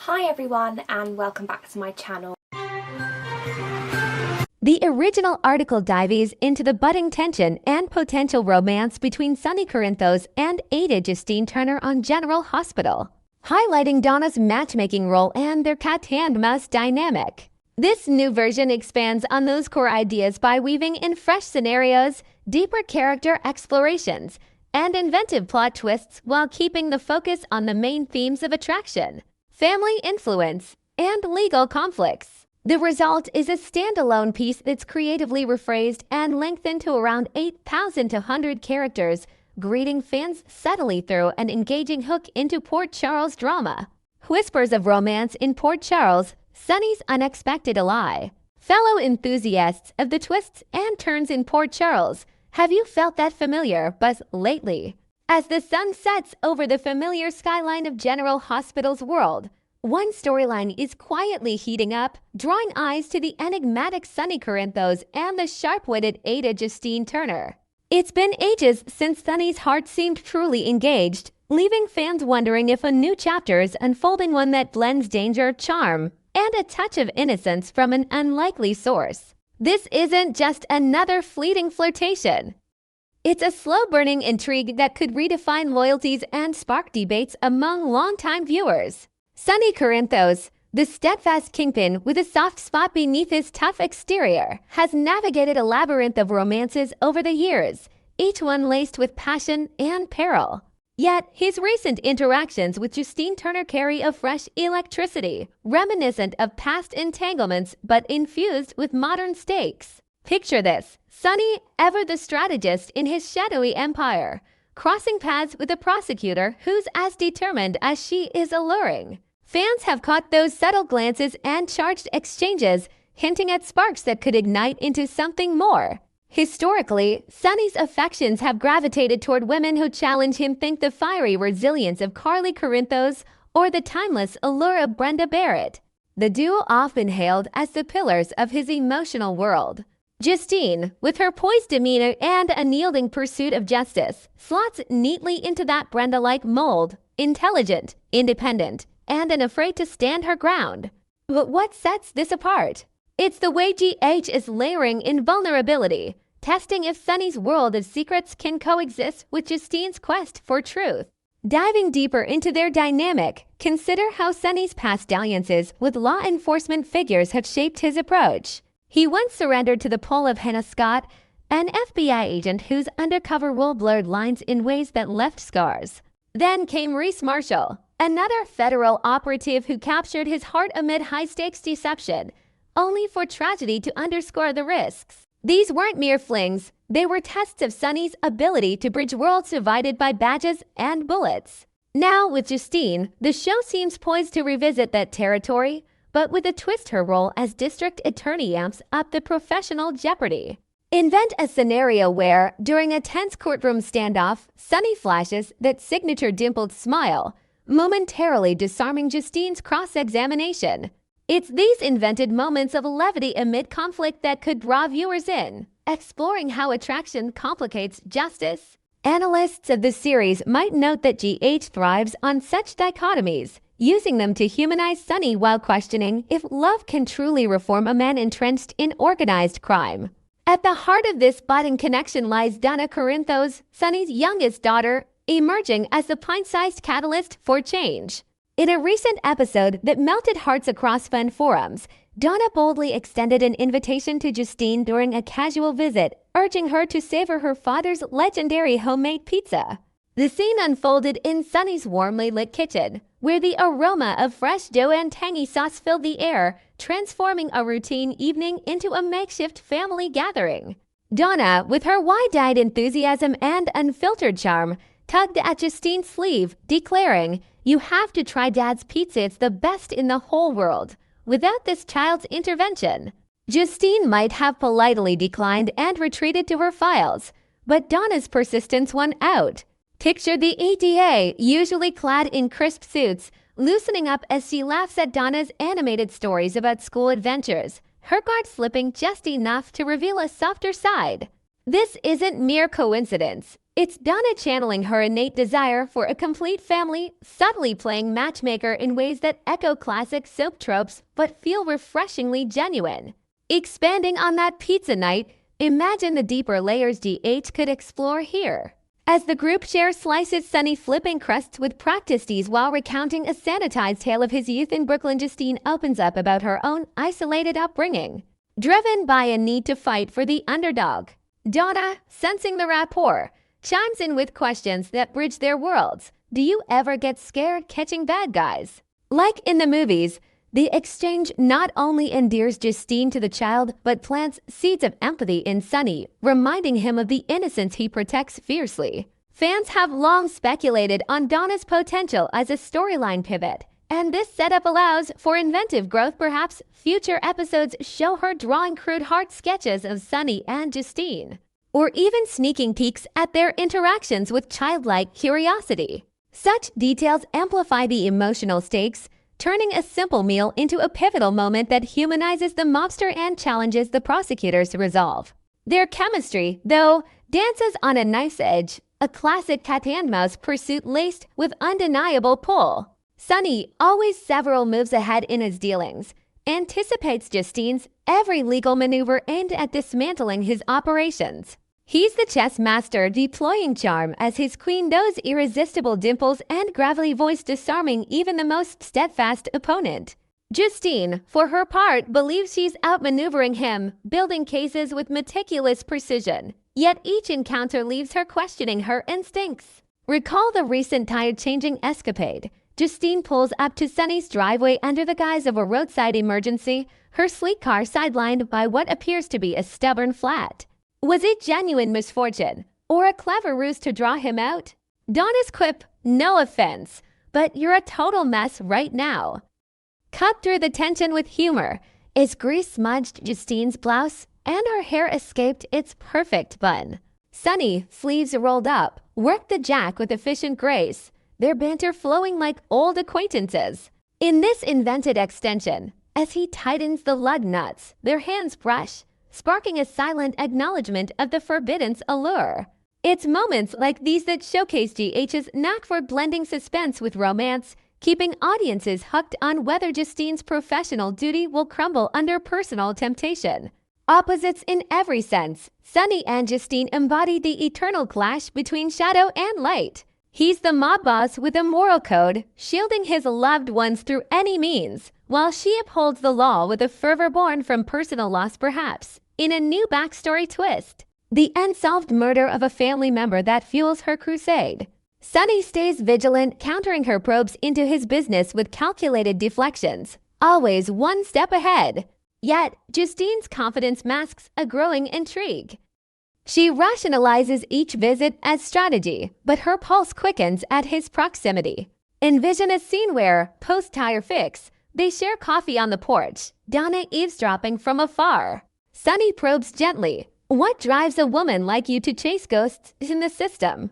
Hi everyone and welcome back to my channel. The original article dives into the budding tension and potential romance between Sonny Corinthos and Ada Justine Turner on General Hospital, highlighting Donna's matchmaking role and their cat-hand-mouse dynamic. This new version expands on those core ideas by weaving in fresh scenarios, deeper character explorations, and inventive plot twists while keeping the focus on the main themes of attraction, family influence, and legal conflicts. The result is a standalone piece that's creatively rephrased and lengthened to around 8,200 characters, greeting fans subtly through an engaging hook into Port Charles drama. Whispers of romance in Port Charles, Sonny's unexpected ally. Fellow enthusiasts of the twists and turns in Port Charles, have you felt that familiar buzz lately? As the sun sets over the familiar skyline of General Hospital's world, one storyline is quietly heating up, drawing eyes to the enigmatic Sonny Corinthos and the sharp-witted Ada Justine Turner. It's been ages since Sonny's heart seemed truly engaged, leaving fans wondering if a new chapter is unfolding, one that blends danger, charm, and a touch of innocence from an unlikely source. This isn't just another fleeting flirtation. It's a slow-burning intrigue that could redefine loyalties and spark debates among longtime viewers. Sonny Corinthos, the steadfast kingpin with a soft spot beneath his tough exterior, has navigated a labyrinth of romances over the years, each one laced with passion and peril. Yet, his recent interactions with Justine Turner carry a fresh electricity, reminiscent of past entanglements but infused with modern stakes. Picture this: Sonny, ever the strategist in his shadowy empire, crossing paths with a prosecutor who's as determined as she is alluring. Fans have caught those subtle glances and charged exchanges, hinting at sparks that could ignite into something more. Historically, Sonny's affections have gravitated toward women who challenge him. Think the fiery resilience of Carly Corinthos or the timeless allure of Brenda Barrett. The duo often hailed as the pillars of his emotional world. Justine, with her poised demeanor and unyielding pursuit of justice, slots neatly into that Brenda-like mold, intelligent, independent, and unafraid to stand her ground. But what sets this apart? It's the way GH is layering in vulnerability, testing if Sonny's world of secrets can coexist with Justine's quest for truth. Diving deeper into their dynamic, consider how Sonny's past dalliances with law enforcement figures have shaped his approach. He once surrendered to the pull of Hannah Scott, an FBI agent whose undercover role blurred lines in ways that left scars. Then came Reese Marshall, another federal operative who captured his heart amid high-stakes deception, only for tragedy to underscore the risks. These weren't mere flings, they were tests of Sonny's ability to bridge worlds divided by badges and bullets. Now, with Justine, the show seems poised to revisit that territory, but with a twist: her role as district attorney amps up the professional jeopardy. Invent a scenario where, during a tense courtroom standoff, Sonny flashes that signature dimpled smile, momentarily disarming Justine's cross-examination. It's these invented moments of levity amid conflict that could draw viewers in, exploring how attraction complicates justice. Analysts of the series might note that GH thrives on such dichotomies, using them to humanize Sonny while questioning if love can truly reform a man entrenched in organized crime. At the heart of this budding connection lies Donna Corinthos, Sonny's youngest daughter, emerging as the pint-sized catalyst for change. In a recent episode that melted hearts across fan forums, Donna boldly extended an invitation to Justine during a casual visit, urging her to savor her father's legendary homemade pizza. The scene unfolded in Sonny's warmly lit kitchen, where the aroma of fresh dough and tangy sauce filled the air, transforming a routine evening into a makeshift family gathering. Donna, with her wide-eyed enthusiasm and unfiltered charm, tugged at Justine's sleeve, declaring, "You have to try Dad's pizza, it's the best in the whole world." Without this child's intervention, Justine might have politely declined and retreated to her files, but Donna's persistence won out. Picture the ETA, usually clad in crisp suits, loosening up as she laughs at Donna's animated stories about school adventures, her guard slipping just enough to reveal a softer side. This isn't mere coincidence. It's Donna channeling her innate desire for a complete family, subtly playing matchmaker in ways that echo classic soap tropes but feel refreshingly genuine. Expanding on that pizza night, imagine the deeper layers DH could explore here. As the group shares slices, Sonny flipping crusts with practiced ease while recounting a sanitized tale of his youth in Brooklyn. Justine opens up about her own isolated upbringing, driven by a need to fight for the underdog. Donna, sensing the rapport, chimes in with questions that bridge their worlds. Do you ever get scared catching bad guys? Like in the movies, the exchange not only endears Justine to the child, but plants seeds of empathy in Sonny, reminding him of the innocence he protects fiercely. Fans have long speculated on Donna's potential as a storyline pivot, and this setup allows for inventive growth. Perhaps future episodes show her drawing crude heart sketches of Sonny and Justine, or even sneaking peeks at their interactions with childlike curiosity. Such details amplify the emotional stakes, turning a simple meal into a pivotal moment that humanizes the mobster and challenges the prosecutors to resolve. Their chemistry, though, dances on a knife's edge, a classic cat-and-mouse pursuit laced with undeniable pull. Sonny, always several moves ahead in his dealings, anticipates Justine's every legal maneuver aimed at dismantling his operations. He's the chess master, deploying charm as his queen does irresistible dimples and gravelly voice, disarming even the most steadfast opponent. Justine, for her part, believes she's outmaneuvering him, building cases with meticulous precision. Yet each encounter leaves her questioning her instincts. Recall the recent tire-changing escapade. Justine pulls up to Sonny's driveway under the guise of a roadside emergency, her sleek car sidelined by what appears to be a stubborn flat. Was it genuine misfortune, or a clever ruse to draw him out? Donna's quip, "No offense, but you're a total mess right now," cut through the tension with humor. Is grease smudged Justine's blouse, and her hair escaped its perfect bun. Sonny, sleeves rolled up, worked the jack with efficient grace, their banter flowing like old acquaintances. In this invented extension, as he tightens the lug nuts, their hands brush, sparking a silent acknowledgement of the forbidden's allure. It's moments like these that showcase GH's knack for blending suspense with romance, keeping audiences hooked on whether Justine's professional duty will crumble under personal temptation. Opposites in every sense, Sonny and Justine embody the eternal clash between shadow and light. He's the mob boss with a moral code, shielding his loved ones through any means, while she upholds the law with a fervor born from personal loss, perhaps in a new backstory twist, the unsolved murder of a family member that fuels her crusade. Sonny stays vigilant, countering her probes into his business with calculated deflections, always one step ahead. Yet, Justine's confidence masks a growing intrigue. She rationalizes each visit as strategy, but her pulse quickens at his proximity. Envision a scene where, post-tire fix, they share coffee on the porch, Donna eavesdropping from afar. Sonny probes gently, "What drives a woman like you to chase ghosts in the system?"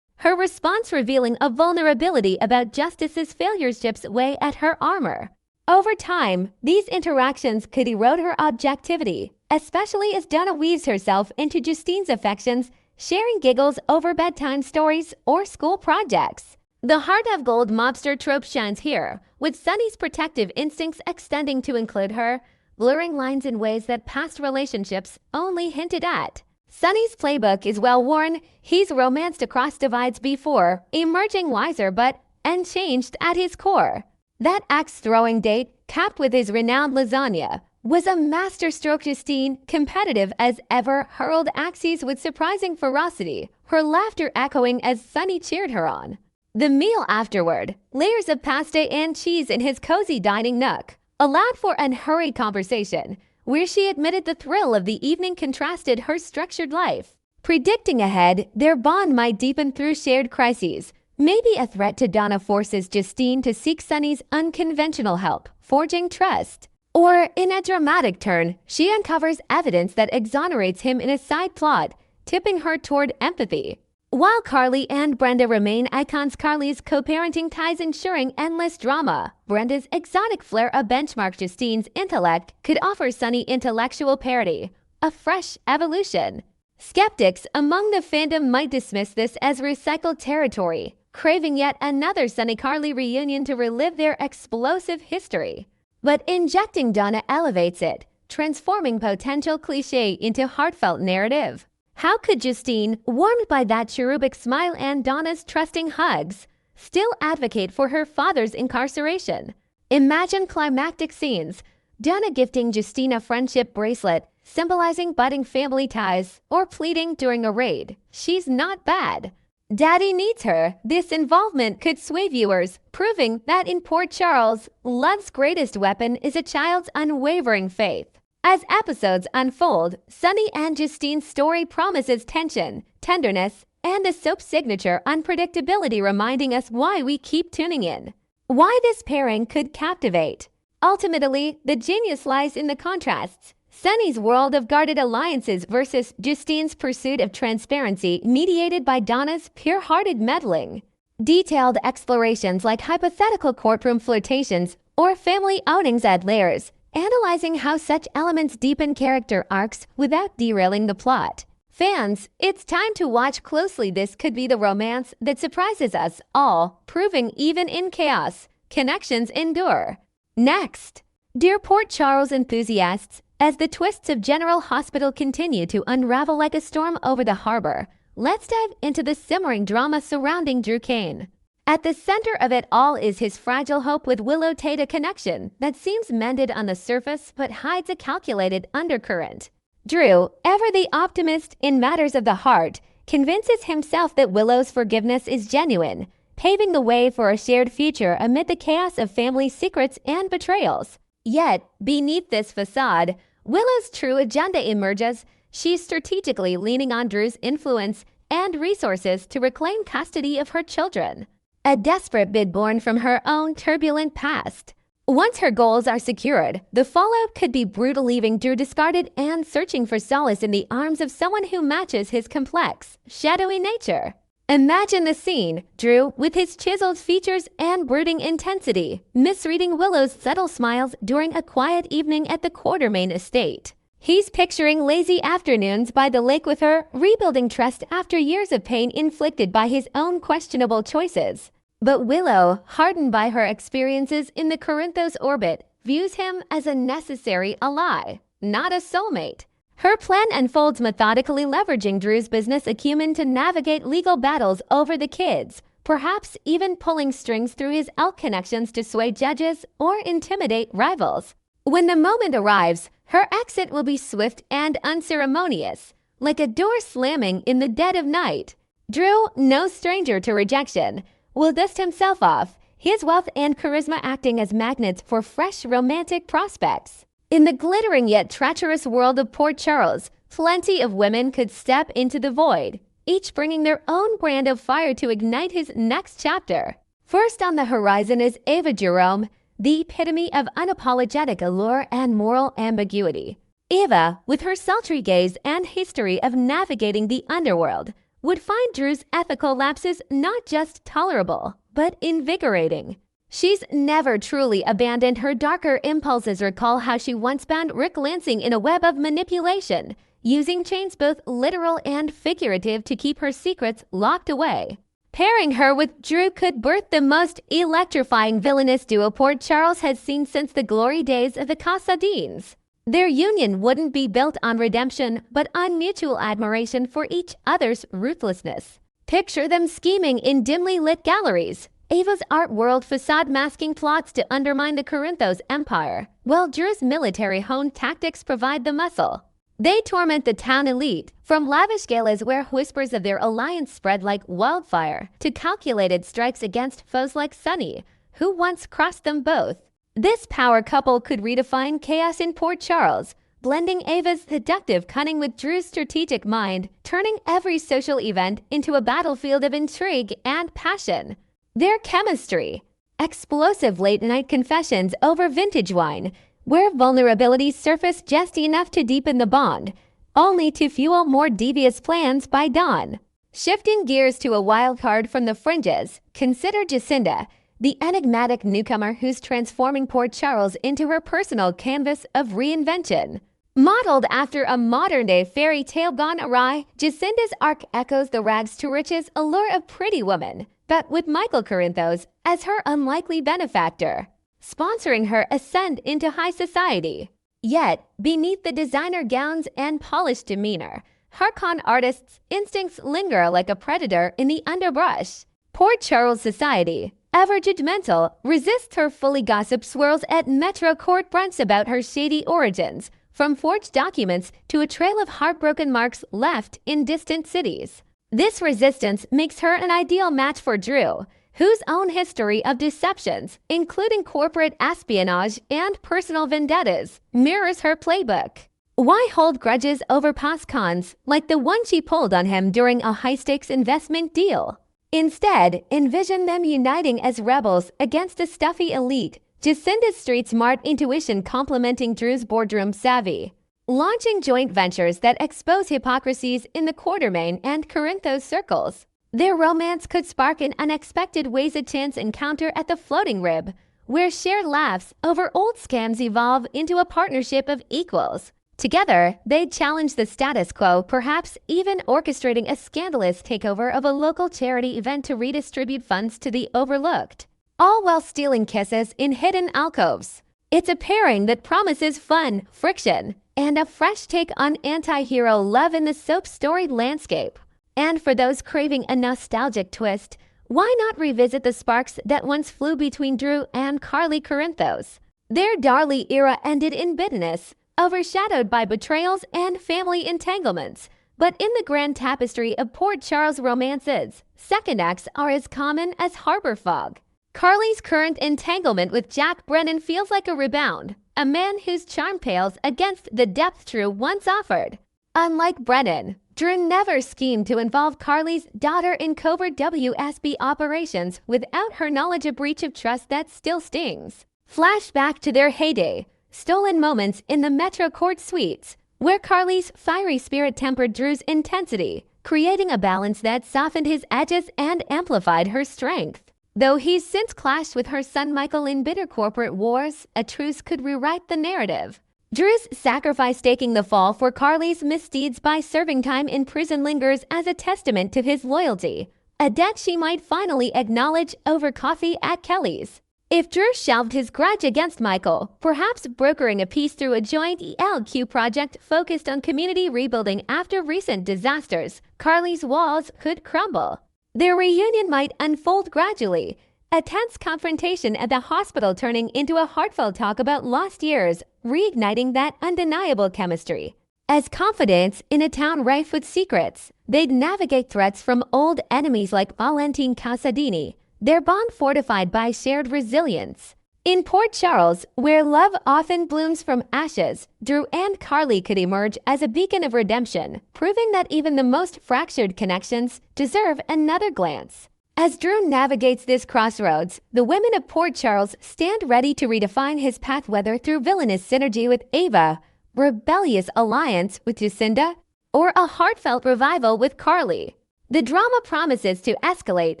Her response revealing a vulnerability about Justice's failures chips away at her armor. Over time, these interactions could erode her objectivity, especially as Donna weaves herself into Justine's affections, sharing giggles over bedtime stories or school projects. The heart of gold mobster trope shines here, with Sonny's protective instincts extending to include her, blurring lines in ways that past relationships only hinted at. Sonny's playbook is well worn. He's romanced across divides before, emerging wiser but unchanged at his core. That axe-throwing date, capped with his renowned lasagna, was a masterstroke. Justine, competitive as ever, hurled axes with surprising ferocity, her laughter echoing as Sonny cheered her on. The meal afterward, layers of pasta and cheese in his cozy dining nook, allowed for unhurried conversation, where she admitted the thrill of the evening contrasted her structured life. Predicting ahead, their bond might deepen through shared crises. Maybe a threat to Donna forces Justine to seek Sonny's unconventional help, forging trust. Or, in a dramatic turn, she uncovers evidence that exonerates him in a side plot, tipping her toward empathy. While Carly and Brenda remain icons, Carly's co-parenting ties ensuring endless drama. Brenda's exotic flair, a benchmark. Justine's intellect, could offer Sonny intellectual parity, a fresh evolution. Skeptics among the fandom might dismiss this as recycled territory, craving yet another Sonny Carly reunion to relive their explosive history. But injecting Donna elevates it, transforming potential cliché into heartfelt narrative. How could Justine, warmed by that cherubic smile and Donna's trusting hugs, still advocate for her father's incarceration? Imagine climactic scenes, Donna gifting Justine a friendship bracelet, symbolizing budding family ties, or pleading during a raid, "She's not bad. Daddy needs her." This involvement could sway viewers, proving that in Port Charles, love's greatest weapon is a child's unwavering faith. As episodes unfold, Sonny and Justine's story promises tension, tenderness, and the soap's signature unpredictability, reminding us why we keep tuning in. Why this pairing could captivate. Ultimately, the genius lies in the contrasts. Sonny's world of guarded alliances versus Justine's pursuit of transparency mediated by Donna's pure-hearted meddling. Detailed explorations like hypothetical courtroom flirtations or family outings add layers, analyzing how such elements deepen character arcs without derailing the plot. Fans, it's time to watch closely. This could be the romance that surprises us all, proving even in chaos, connections endure. Next, dear Port Charles enthusiasts, as the twists of General Hospital continue to unravel like a storm over the harbor, let's dive into the simmering drama surrounding Drew Kane. At the center of it all is his fragile hope with Willow Tate, a connection that seems mended on the surface but hides a calculated undercurrent. Drew, ever the optimist in matters of the heart, convinces himself that Willow's forgiveness is genuine, paving the way for a shared future amid the chaos of family secrets and betrayals. Yet, beneath this facade, Willow's true agenda emerges. She's strategically leaning on Drew's influence and resources to reclaim custody of her children. A desperate bid born from her own turbulent past. Once her goals are secured, the fallout could be brutal, leaving Drew discarded and searching for solace in the arms of someone who matches his complex, shadowy nature. Imagine the scene, Drew, with his chiseled features and brooding intensity, misreading Willow's subtle smiles during a quiet evening at the Quartermain estate. He's picturing lazy afternoons by the lake with her, rebuilding trust after years of pain inflicted by his own questionable choices. But Willow, hardened by her experiences in the Corinthos orbit, views him as a necessary ally, not a soulmate. Her plan unfolds methodically, leveraging Drew's business acumen to navigate legal battles over the kids, perhaps even pulling strings through his elk connections to sway judges or intimidate rivals. When the moment arrives, her exit will be swift and unceremonious, like a door slamming in the dead of night. Drew, no stranger to rejection, will dust himself off, his wealth and charisma acting as magnets for fresh romantic prospects. In the glittering yet treacherous world of Port Charles, plenty of women could step into the void, each bringing their own brand of fire to ignite his next chapter. First on the horizon is Ava Jerome, the epitome of unapologetic allure and moral ambiguity. Ava, with her sultry gaze and history of navigating the underworld, would find Drew's ethical lapses not just tolerable, but invigorating. She's never truly abandoned her darker impulses. Recall how she once bound Rick Lansing in a web of manipulation, using chains both literal and figurative to keep her secrets locked away. Pairing her with Drew could birth the most electrifying villainous duo Port Charles has seen since the glory days of the Casadines. Their union wouldn't be built on redemption, but on mutual admiration for each other's ruthlessness. Picture them scheming in dimly lit galleries, Ava's art world facade masking plots to undermine the Corinthos empire, while Drew's military-honed tactics provide the muscle. They torment the town elite, from lavish galas where whispers of their alliance spread like wildfire, to calculated strikes against foes like Sonny, who once crossed them both. This power couple could redefine chaos in Port Charles, blending Ava's seductive cunning with Drew's strategic mind, turning every social event into a battlefield of intrigue and passion. Their chemistry. Explosive late-night confessions over vintage wine, where vulnerabilities surface just enough to deepen the bond, only to fuel more devious plans by dawn. Shifting gears to a wild card from the fringes, consider Jacinda, the enigmatic newcomer who's transforming Port Charles into her personal canvas of reinvention. Modeled after a modern-day fairy tale gone awry, Jacinda's arc echoes the rags-to-riches allure of Pretty Woman, but with Michael Corinthos as her unlikely benefactor, sponsoring her ascent into high society. Yet, beneath the designer gowns and polished demeanor, her con artist's instincts linger like a predator in the underbrush. Port Charles society, ever judgmental, resists her fully gossip swirls at Metro court brunts about her shady origins, from forged documents to a trail of heartbroken marks left in distant cities. This resistance makes her an ideal match for Drew, whose own history of deceptions, including corporate espionage and personal vendettas, mirrors her playbook. Why hold grudges over past cons like the one she pulled on him during a high-stakes investment deal? Instead, envision them uniting as rebels against a stuffy elite, Jacinda's street-smart intuition complementing Drew's boardroom savvy, launching joint ventures that expose hypocrisies in the Quartermain and Corinthos circles. Their romance could spark in unexpected ways a chance encounter at the Floating Rib, where shared laughs over old scams evolve into a partnership of equals. Together, they'd challenge the status quo, perhaps even orchestrating a scandalous takeover of a local charity event to redistribute funds to the overlooked, all while stealing kisses in hidden alcoves. It's a pairing that promises fun, friction, and a fresh take on anti-hero love in the soap-storied landscape. And for those craving a nostalgic twist, why not revisit the sparks that once flew between Drew and Carly Corinthos? Their Darley era ended in bitterness, overshadowed by betrayals and family entanglements. But in the grand tapestry of Port Charles romances, second acts are as common as harbor fog. Carly's current entanglement with Jack Brennan feels like a rebound, a man whose charm pales against the depth Drew once offered. Unlike Brennan, Drew never schemed to involve Carly's daughter in covert WSB operations without her knowledge, a breach of trust that still stings. Flashback to their heyday, stolen moments in the Metro Court suites, where Carly's fiery spirit tempered Drew's intensity, creating a balance that softened his edges and amplified her strength. Though he's since clashed with her son Michael in bitter corporate wars, a truce could rewrite the narrative. Drew's sacrifice taking the fall for Carly's misdeeds by serving time in prison lingers as a testament to his loyalty, a debt she might finally acknowledge over coffee at Kelly's. If Drew shelved his grudge against Michael, perhaps brokering a peace through a joint ELQ project focused on community rebuilding after recent disasters, Carly's walls could crumble. Their reunion might unfold gradually, a tense confrontation at the hospital turning into a heartfelt talk about lost years, reigniting that undeniable chemistry. As confidants in a town rife with secrets, they'd navigate threats from old enemies like Valentin Casadini, their bond fortified by shared resilience. In Port Charles, where love often blooms from ashes, Drew and Carly could emerge as a beacon of redemption, proving that even the most fractured connections deserve another glance. As Drew navigates this crossroads, the women of Port Charles stand ready to redefine his path, whether through villainous synergy with Ava, rebellious alliance with Jacinda, or a heartfelt revival with Carly. The drama promises to escalate,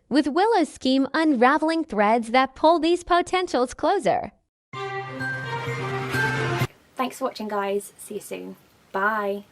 with Willow's scheme unraveling threads that pull these potentials closer. Thanks for watching, guys. See you soon. Bye.